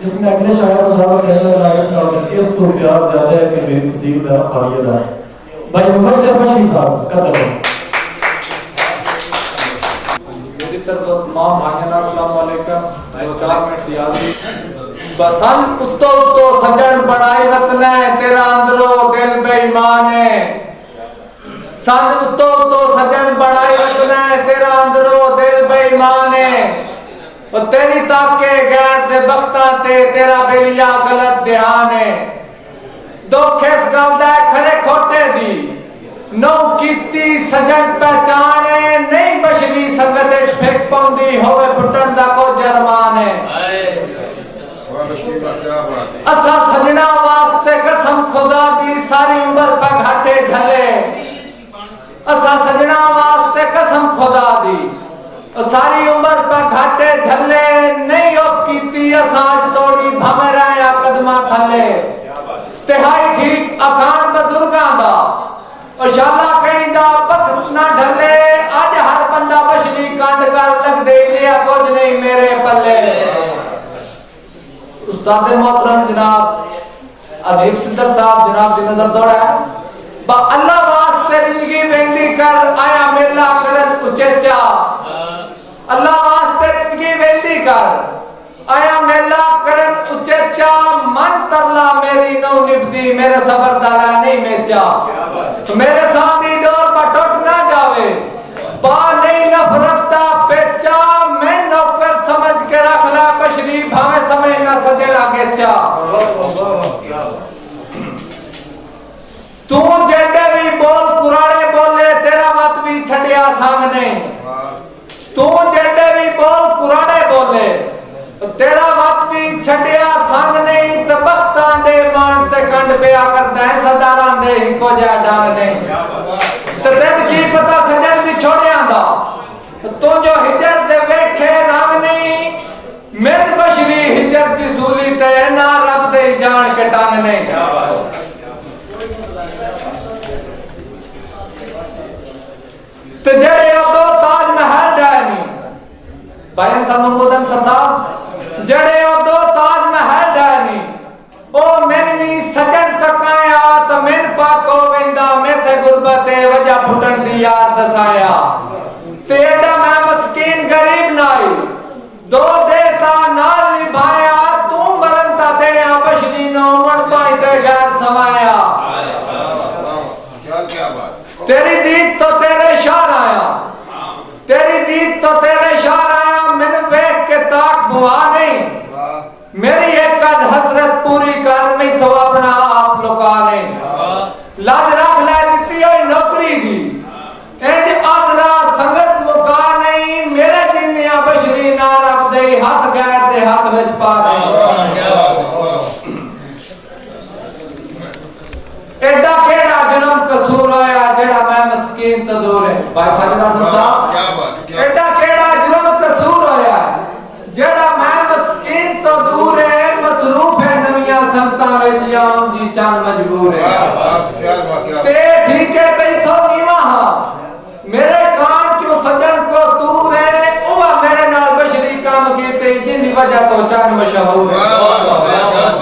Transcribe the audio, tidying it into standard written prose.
जिसमें अगले शायर को दावा कहने लगा इस तो प्यार ज्यादा है कि मेरी तस्वीर का फायदा है। भाई मुबशर बशीर साहब कदम मेरी तरफ तमाम भाइयों अस्सलाम वालेकुम। मैं 4 मिनट याद बसंत कुत्तो तो सजन बनाई रतने तेरा अंदरो दिल बेईमान है। संत कुत्तो तो सजन बनाई रतने तेरा अंदरो दिल बेईमान है। और तेरी ताके गैर दे बख्ता ते तेरा बेलिया गलत ध्यान है। दुख इस गल दा खरे खोटे दी नौ कीती सजन पहचाने नहीं बशरी संगत इच फिक पाउंदी होवे फुटन दा को जरमान है। असा सजना वास्ते कसम खुदा दी सारी उम्र पे घाटे झले। असा सजना वास्ते कसम खुदा दी सारी उम्र पे घाटे झले नहीं उप कीती असाज तोड़ी भमे रहा कदमा थले। तिहाई ठीक अखान बुजुर्गां दा और शाला कहीं दा वक्त ना ढले। आज हर बंदा बशरी कांड कर लग दे लिया कुछ नहीं मेरे पल्ले। उस्ताद मोहतरम जनाब अदीब सिद्दीक साहब जनाब की नजर दौड़ा बा अल्लाह वास्ते जिंदगी बेंदी कर आया मेला करत उचेचा। अल्लाह वास्ते जिंदगी बेंदी कर आया मेला करत उचेचा। मन तरला मेरी नौ निभदी मेरे सबर दाला नहीं मेचा। तो मेरे सामने डोर पर टूट ना जावे बा नहीं नफरस्ता पेचा। मैं नौकर समझ के रख ला बशरी भावे समय ना सजेड़ा गेचा। तू जेडे भी बोल कुराने बोले तेरा मत भी छड़िया सामने। तू जेडे भी बोल कुराने बोले तेरा मत भी छड़िया संग नहीं। तो बख्तां दे मान ते कंड पिया करदा है सदारां दे को जा डाल नहीं। ते दिन की पता सजन भी छोड़िया दा तो जो हिजर दे वेखे रंग नहीं। मेर बशरी हिजर दी सूली ते ना रब दे जान के टांग नहीं। ते जेड़े दो ताज महल डानी भाई सनमुदन साहब जेड़े दो ताज महल डानी ओ मेरी सजन तकाया तो मेन पाको वेंदा मैं ते गुरबत वजह फुटन दी याद दसाया। तेड़ा मैं मस्कीन गरीब नाई दो देता नाल निभाया। तू मरनता दे बशरी नो मन पाई ते गैर समाया। तेरी दीद तो तेरे शार आया तेरी दीद तो तेरे शार आया। मैंने वेख के ताक बुआ नहीं मेरी एक हसरत पूरी कर मैं तो अपना आप लुका नहीं। लाज रख ले दिती हुई नौकरी दी इंज आदरा संगत मुका नहीं। मेरे जिंदिया बशरी ना रब दे हाथ गैर दे हाथ विच पा नहीं। एडा केड़ा जन्म कसूर होया जेड़ा मैं मस्कीन तो दूर है। भाई सजना साहब एडा केड़ा जन्म कसूर होया जेड़ा मैं मस्कीन तो दूर है। मसरूफ है नवियां संगतां विच आऊं जी चंद मजबूर है। ते ठीक है कई थो नीवा हां मेरे कान क्यों सजन को दूर है। ओ मेरे नाल बशरी काम कीते जिंदी वजह तो चंद मशहूर है।